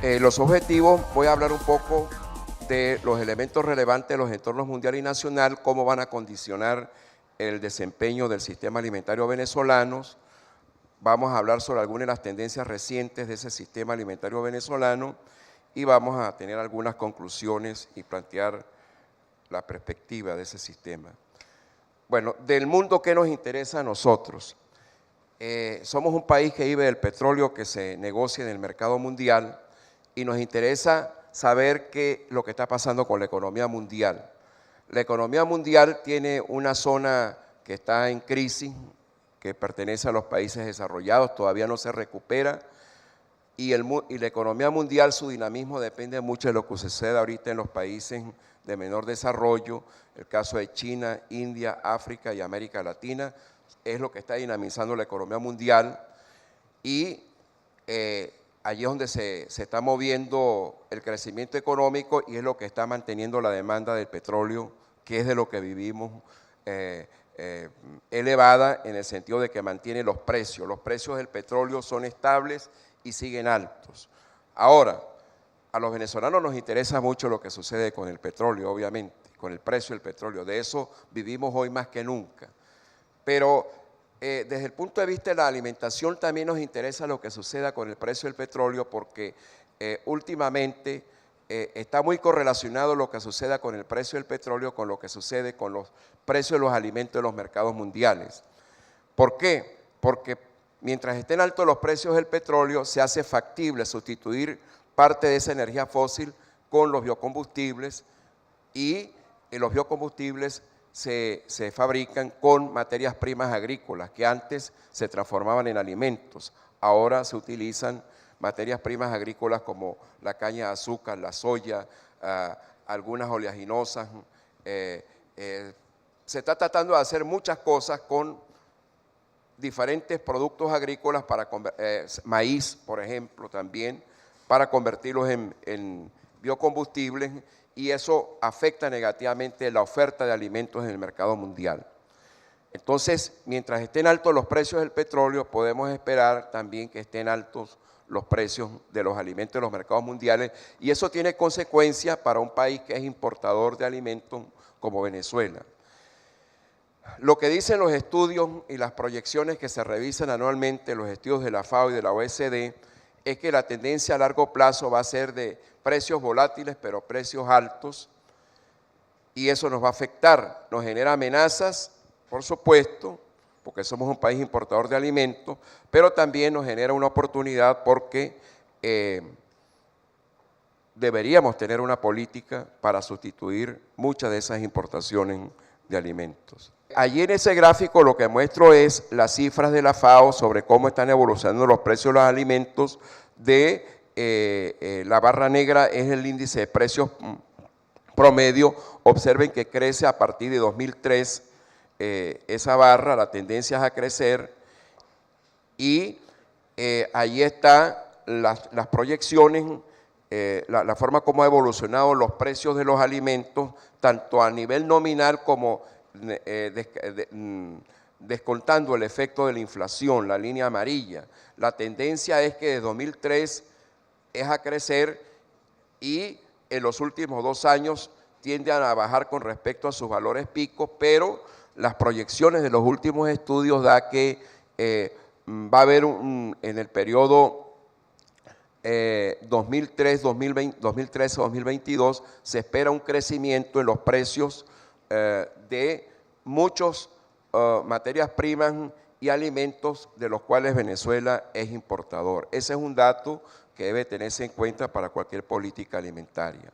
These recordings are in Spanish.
Los objetivos, voy a hablar un poco de los elementos relevantes de los entornos mundial y nacional, cómo van a condicionar el desempeño del sistema alimentario venezolano. Vamos a hablar sobre algunas de las tendencias recientes de ese sistema alimentario venezolano y vamos a tener algunas conclusiones y plantear la perspectiva de ese sistema. Bueno, del mundo, ¿qué nos interesa a nosotros? Somos un país que vive del petróleo que se negocia en el mercado mundial y nos interesa saber lo que está pasando con la economía mundial. La economía mundial tiene una zona que está en crisis, que pertenece a los países desarrollados, todavía no se recupera, y la economía mundial, su dinamismo depende mucho de lo que sucede ahorita en los países de menor desarrollo, el caso de China, India, África y América Latina, es lo que está dinamizando la economía mundial y allí es donde se está moviendo el crecimiento económico y es lo que está manteniendo la demanda del petróleo, que es de lo que vivimos, elevada en el sentido de que mantiene los precios. Los precios del petróleo son estables y siguen altos. Ahora, a los venezolanos nos interesa mucho lo que sucede con el petróleo, obviamente, con el precio del petróleo. De eso vivimos hoy más que nunca. Pero desde el punto de vista de la alimentación también nos interesa lo que suceda con el precio del petróleo porque últimamente está muy correlacionado lo que suceda con el precio del petróleo con lo que sucede con los precios de los alimentos en los mercados mundiales. ¿Por qué? Porque mientras estén altos los precios del petróleo se hace factible sustituir parte de esa energía fósil con los biocombustibles y los biocombustibles se fabrican con materias primas agrícolas que antes se transformaban en alimentos. Ahora se utilizan materias primas agrícolas como la caña de azúcar, la soya, algunas oleaginosas. Se está tratando de hacer muchas cosas con diferentes productos agrícolas, para maíz, por ejemplo, también, para convertirlos en biocombustibles, y eso afecta negativamente la oferta de alimentos en el mercado mundial. Entonces, mientras estén altos los precios del petróleo, podemos esperar también que estén altos los precios de los alimentos en los mercados mundiales, y eso tiene consecuencias para un país que es importador de alimentos como Venezuela. Lo que dicen los estudios y las proyecciones que se revisan anualmente, los estudios de la FAO y de la OECD, es que la tendencia a largo plazo va a ser de precios volátiles, pero precios altos, y eso nos va a afectar, nos genera amenazas, por supuesto, porque somos un país importador de alimentos, pero también nos genera una oportunidad porque deberíamos tener una política para sustituir muchas de esas importaciones de alimentos. Allí en ese gráfico lo que muestro es las cifras de la FAO sobre cómo están evolucionando los precios de los alimentos. La barra negra es el índice de precios promedio. Observen que crece a partir de 2003 esa barra, la tendencia es a crecer y ahí están las proyecciones, la forma como ha evolucionado los precios de los alimentos, tanto a nivel nominal como descontando el efecto de la inflación, la línea amarilla. La tendencia es que de 2003 es a crecer y en los últimos 2 años tienden a bajar con respecto a sus valores picos, pero las proyecciones de los últimos estudios da que va a haber en el periodo 2013-2022 se espera un crecimiento en los precios de muchas materias primas y alimentos de los cuales Venezuela es importador. Ese es un dato que debe tenerse en cuenta para cualquier política alimentaria.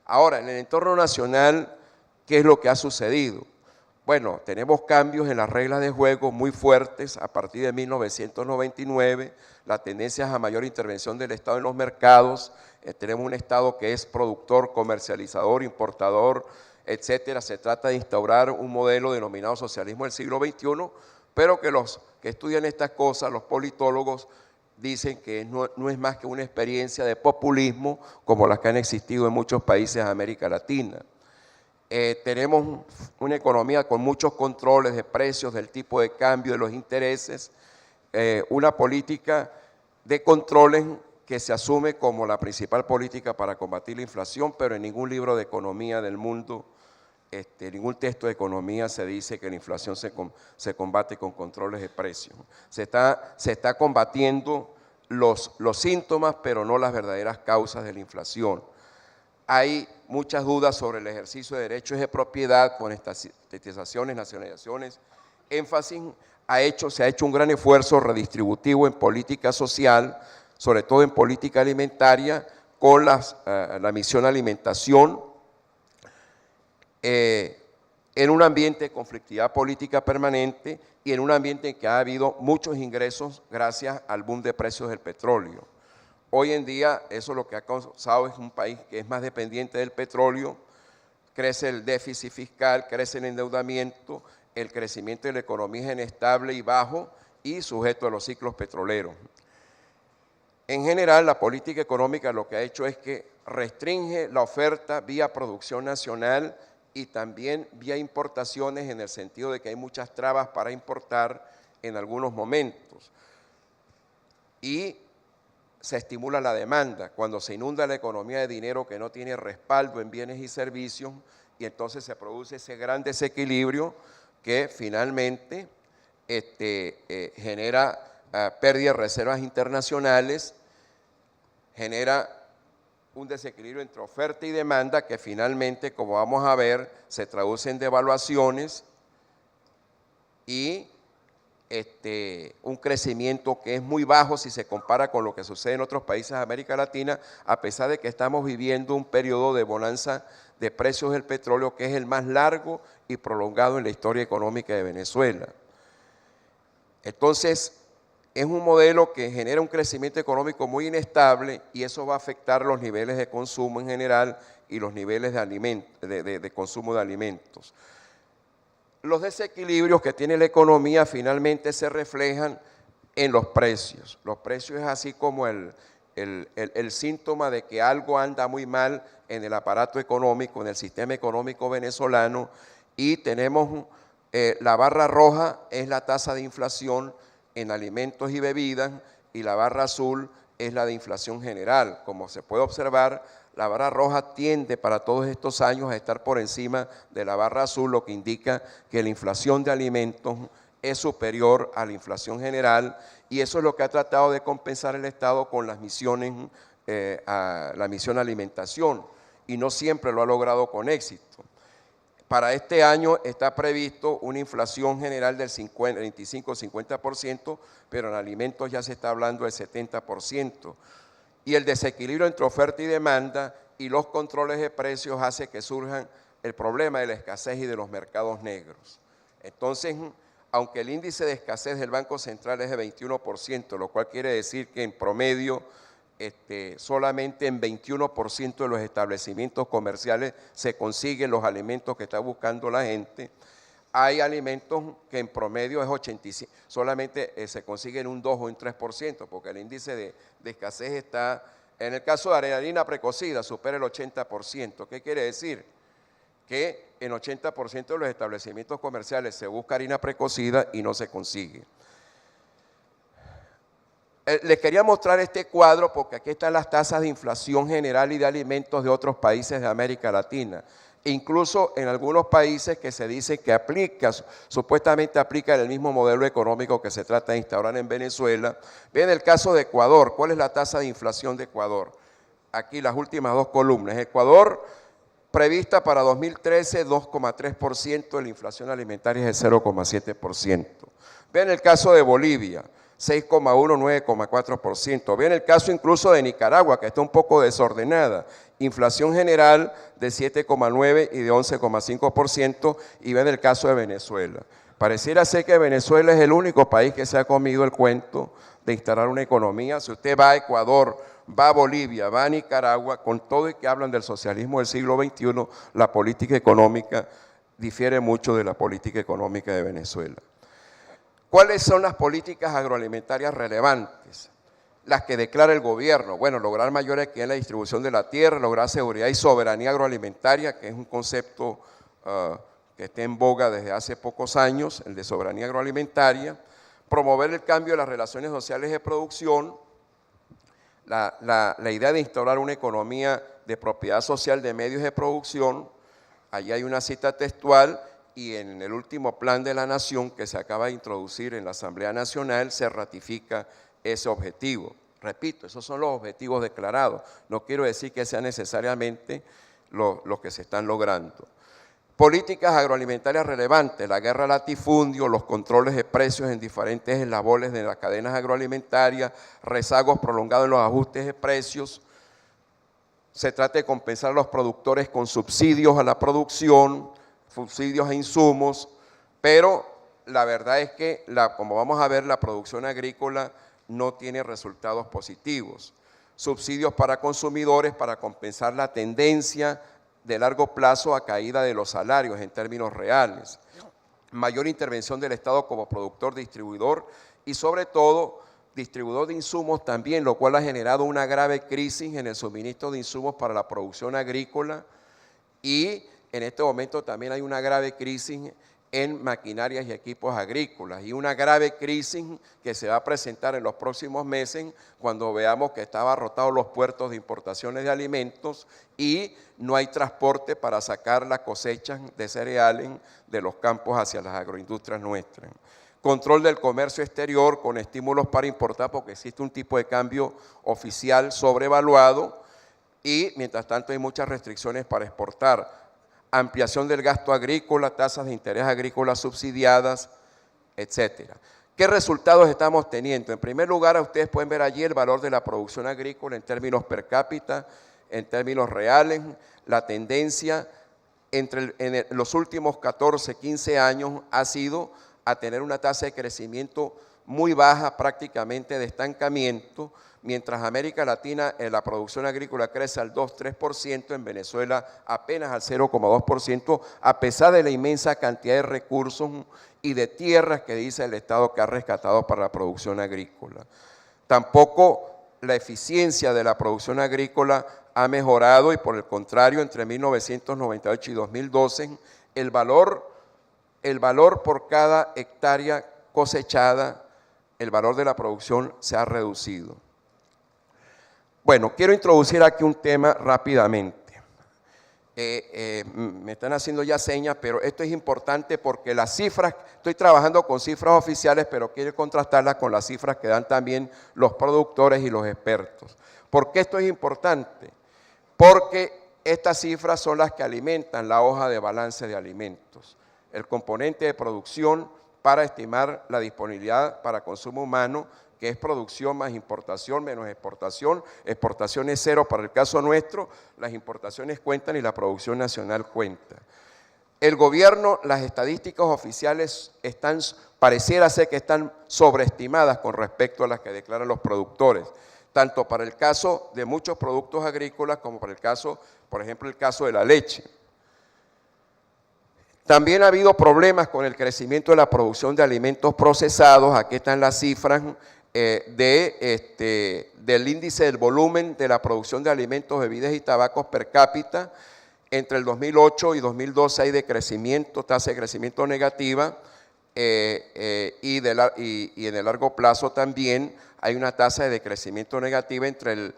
Ahora, en el entorno nacional, ¿qué es lo que ha sucedido? Bueno, tenemos cambios en las reglas de juego muy fuertes a partir de 1999, la tendencia es a mayor intervención del Estado en los mercados, tenemos un Estado que es productor, comercializador, importador, etcétera. Se trata de instaurar un modelo denominado socialismo del siglo XXI, pero que los que estudian estas cosas, los politólogos, dicen que no es más que una experiencia de populismo como las que han existido en muchos países de América Latina. Tenemos una economía con muchos controles de precios, del tipo de cambio, de los intereses, una política de controles que se asume como la principal política para combatir la inflación, pero en ningún libro de economía del mundo, ningún texto de economía se dice que la inflación se combate con controles de precios. Se está combatiendo los síntomas, pero no las verdaderas causas de la inflación. Hay muchas dudas sobre el ejercicio de derechos de propiedad con estatizaciones, nacionalizaciones. Énfasis se ha hecho un gran esfuerzo redistributivo en política social, sobre todo en política alimentaria, con la misión alimentación, en un ambiente de conflictividad política permanente y en un ambiente en que ha habido muchos ingresos gracias al boom de precios del petróleo. Hoy en día eso lo que ha causado es un país que es más dependiente del petróleo, crece el déficit fiscal, crece el endeudamiento, el crecimiento de la economía es inestable y bajo y sujeto a los ciclos petroleros. En general, la política económica lo que ha hecho es que restringe la oferta vía producción nacional y también vía importaciones, en el sentido de que hay muchas trabas para importar en algunos momentos. Y se estimula la demanda cuando se inunda la economía de dinero que no tiene respaldo en bienes y servicios, y entonces se produce ese gran desequilibrio que finalmente genera pérdida de reservas internacionales, genera un desequilibrio entre oferta y demanda que finalmente, como vamos a ver, se traduce en devaluaciones y un crecimiento que es muy bajo si se compara con lo que sucede en otros países de América Latina, a pesar de que estamos viviendo un periodo de bonanza de precios del petróleo que es el más largo y prolongado en la historia económica de Venezuela. Entonces, es un modelo que genera un crecimiento económico muy inestable y eso va a afectar los niveles de consumo en general y los niveles de consumo de alimentos. Los desequilibrios que tiene la economía finalmente se reflejan en los precios. Los precios es así como el síntoma de que algo anda muy mal en el aparato económico, en el sistema económico venezolano, y tenemos la barra roja es la tasa de inflación en alimentos y bebidas y la barra azul es la de inflación general. Como se puede observar, la barra roja tiende para todos estos años a estar por encima de la barra azul, lo que indica que la inflación de alimentos es superior a la inflación general, y eso es lo que ha tratado de compensar el Estado con las misiones, la misión alimentación, y no siempre lo ha logrado con éxito. Para este año está previsto una inflación general del 25-50%, pero en alimentos ya se está hablando del 70%. Y el desequilibrio entre oferta y demanda y los controles de precios hace que surjan el problema de la escasez y de los mercados negros. Entonces, aunque el índice de escasez del Banco Central es de 21%, lo cual quiere decir que en promedio solamente en 21% de los establecimientos comerciales se consiguen los alimentos que está buscando la gente. Hay alimentos que en promedio es 85%, solamente se consiguen un 2 o un 3%, porque el índice de escasez está, en el caso de la harina precocida, supera el 80%. ¿Qué quiere decir? Que en 80% de los establecimientos comerciales se busca harina precocida y no se consigue. Les quería mostrar este cuadro porque aquí están las tasas de inflación general y de alimentos de otros países de América Latina. Incluso en algunos países que se dice que supuestamente aplican el mismo modelo económico que se trata de instaurar en Venezuela. Ven el caso de Ecuador. ¿Cuál es la tasa de inflación de Ecuador? Aquí las últimas dos columnas. Ecuador, prevista para 2013, 2,3%, la inflación alimentaria es el 0,7%. Ven el caso de Bolivia, 6,1, 9,4%. Ven el caso incluso de Nicaragua, que está un poco desordenada. Inflación general de 7,9 y de 11,5%, y ven el caso de Venezuela. Pareciera ser que Venezuela es el único país que se ha comido el cuento de instalar una economía. Si usted va a Ecuador, va a Bolivia, va a Nicaragua, con todo y que hablan del socialismo del siglo XXI, la política económica difiere mucho de la política económica de Venezuela. ¿Cuáles son las políticas agroalimentarias relevantes? Las que declara el gobierno. Bueno, lograr mayor equidad en la distribución de la tierra, lograr seguridad y soberanía agroalimentaria, que es un concepto que está en boga desde hace pocos años, el de soberanía agroalimentaria. Promover el cambio de las relaciones sociales de producción, la idea de instaurar una economía de propiedad social de medios de producción. Allí hay una cita textual y en el último plan de la Nación que se acaba de introducir en la Asamblea Nacional se ratifica ese objetivo. Repito, esos son los objetivos declarados. No quiero decir que sean necesariamente los que se están logrando. Políticas agroalimentarias relevantes, la guerra al latifundio, los controles de precios en diferentes eslabones de las cadenas agroalimentarias, rezagos prolongados en los ajustes de precios. Se trata de compensar a los productores con subsidios a la producción, subsidios a insumos, pero la verdad es que, como vamos a ver, la producción agrícola no tiene resultados positivos. Subsidios para consumidores para compensar la tendencia de largo plazo a caída de los salarios en términos reales. Mayor intervención del Estado como productor, distribuidor y sobre todo distribuidor de insumos también, lo cual ha generado una grave crisis en el suministro de insumos para la producción agrícola y en este momento también hay una grave crisis en maquinarias y equipos agrícolas y una grave crisis que se va a presentar en los próximos meses cuando veamos que están abarrotados los puertos de importaciones de alimentos y no hay transporte para sacar las cosechas de cereales de los campos hacia las agroindustrias nuestras. Control del comercio exterior con estímulos para importar porque existe un tipo de cambio oficial sobrevaluado y mientras tanto hay muchas restricciones para exportar. Ampliación del gasto agrícola, tasas de interés agrícola subsidiadas, etcétera. ¿Qué resultados estamos teniendo? En primer lugar, ustedes pueden ver allí el valor de la producción agrícola en términos per cápita, en términos reales, la tendencia en los últimos 14, 15 años ha sido a tener una tasa de crecimiento muy baja, prácticamente de estancamiento, mientras América Latina la producción agrícola crece al 2-3%, en Venezuela apenas al 0,2%, a pesar de la inmensa cantidad de recursos y de tierras que dice el Estado que ha rescatado para la producción agrícola. Tampoco la eficiencia de la producción agrícola ha mejorado y por el contrario, entre 1998 y 2012, el valor por cada hectárea cosechada, el valor de la producción se ha reducido. Bueno, quiero introducir aquí un tema rápidamente. Me están haciendo ya señas, pero esto es importante porque las cifras, estoy trabajando con cifras oficiales, pero quiero contrastarlas con las cifras que dan también los productores y los expertos. ¿Por qué esto es importante? Porque estas cifras son las que alimentan la hoja de balance de alimentos, el componente de producción para estimar la disponibilidad para consumo humano, que es producción más importación menos exportación. Exportación es cero para el caso nuestro, las importaciones cuentan y la producción nacional cuenta. El gobierno, las estadísticas oficiales pareciera ser que están sobreestimadas con respecto a las que declaran los productores, tanto para el caso de muchos productos agrícolas como para el caso, por ejemplo, el caso de la leche. También ha habido problemas con el crecimiento de la producción de alimentos procesados. Aquí están las cifras del índice del volumen de la producción de alimentos, bebidas y tabacos per cápita. Entre el 2008 y 2012 hay decrecimiento, tasa de crecimiento negativa y en el largo plazo también hay una tasa de decrecimiento negativa entre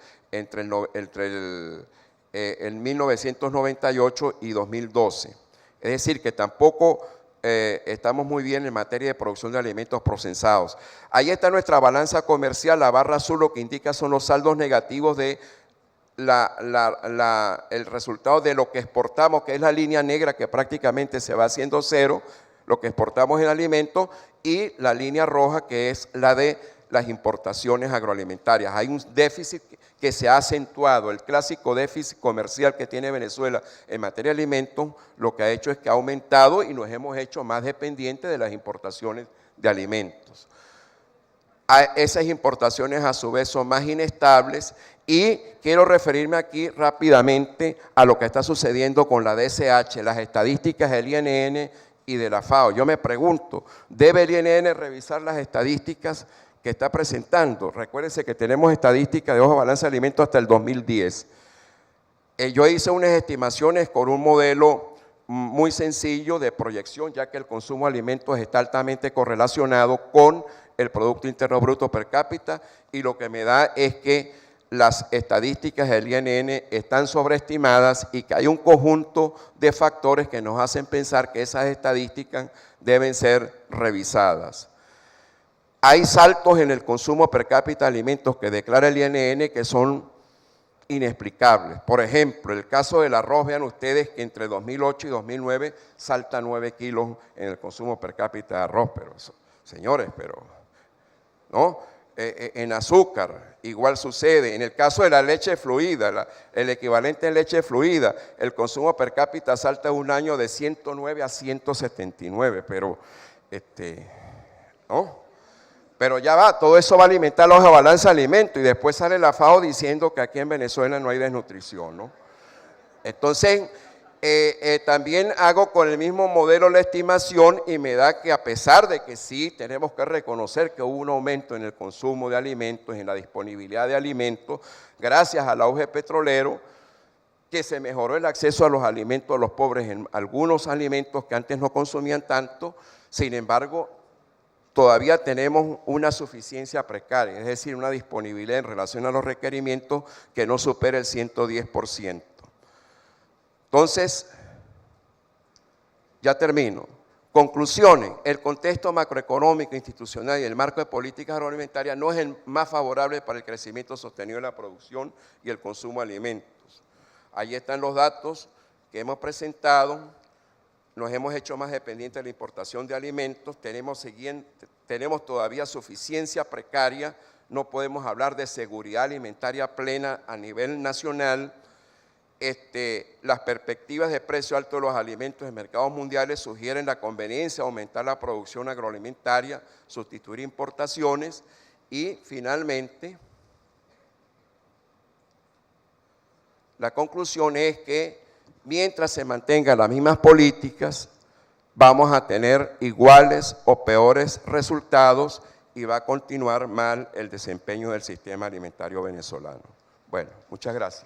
el 1998 y 2012. Es decir, que tampoco estamos muy bien en materia de producción de alimentos procesados. Ahí está nuestra balanza comercial, la barra azul lo que indica son los saldos negativos de el resultado de lo que exportamos, que es la línea negra que prácticamente se va haciendo cero, lo que exportamos en alimentos, y la línea roja que es la de las importaciones agroalimentarias. Hay un déficit que se ha acentuado, el clásico déficit comercial que tiene Venezuela en materia de alimentos, lo que ha hecho es que ha aumentado y nos hemos hecho más dependientes de las importaciones de alimentos. Esas importaciones a su vez son más inestables y quiero referirme aquí rápidamente a lo que está sucediendo con la DSH, las estadísticas del INN y de la FAO. Yo me pregunto, ¿debe el INN revisar las estadísticas que está presentando? Recuérdense que tenemos estadísticas de hoja de balance de alimentos hasta el 2010. Yo hice unas estimaciones con un modelo muy sencillo de proyección, ya que el consumo de alimentos está altamente correlacionado con el Producto Interno Bruto per cápita, y lo que me da es que las estadísticas del INN están sobreestimadas y que hay un conjunto de factores que nos hacen pensar que esas estadísticas deben ser revisadas. Hay saltos en el consumo per cápita de alimentos que declara el INN que son inexplicables. Por ejemplo, el caso del arroz, vean ustedes que entre 2008 y 2009 salta 9 kilos en el consumo per cápita de arroz, pero señores, ¿no? En azúcar, igual sucede. En el caso de la leche fluida, el equivalente de leche fluida, el consumo per cápita salta un año de 109 a 179, pero, ¿no? Pero ya va, todo eso va a alimentar la hoja de balanza de alimentos y después sale la FAO diciendo que aquí en Venezuela no hay desnutrición, ¿no? Entonces, también hago con el mismo modelo la estimación y me da que a pesar de que sí tenemos que reconocer que hubo un aumento en el consumo de alimentos, en la disponibilidad de alimentos, gracias al auge petrolero, que se mejoró el acceso a los alimentos a los pobres en algunos alimentos que antes no consumían tanto, sin embargo, todavía tenemos una suficiencia precaria, es decir, una disponibilidad en relación a los requerimientos que no supera el 110%. Entonces, ya termino. Conclusiones, el contexto macroeconómico, institucional y el marco de políticas agroalimentarias no es el más favorable para el crecimiento sostenido de la producción y el consumo de alimentos. Ahí están los datos que hemos presentado. Nos hemos hecho más dependientes de la importación de alimentos, tenemos todavía suficiencia precaria, no podemos hablar de seguridad alimentaria plena a nivel nacional. Las perspectivas de precio alto de los alimentos en mercados mundiales sugieren la conveniencia de aumentar la producción agroalimentaria, sustituir importaciones y finalmente la conclusión es que mientras se mantengan las mismas políticas, vamos a tener iguales o peores resultados y va a continuar mal el desempeño del sistema alimentario venezolano. Bueno, muchas gracias.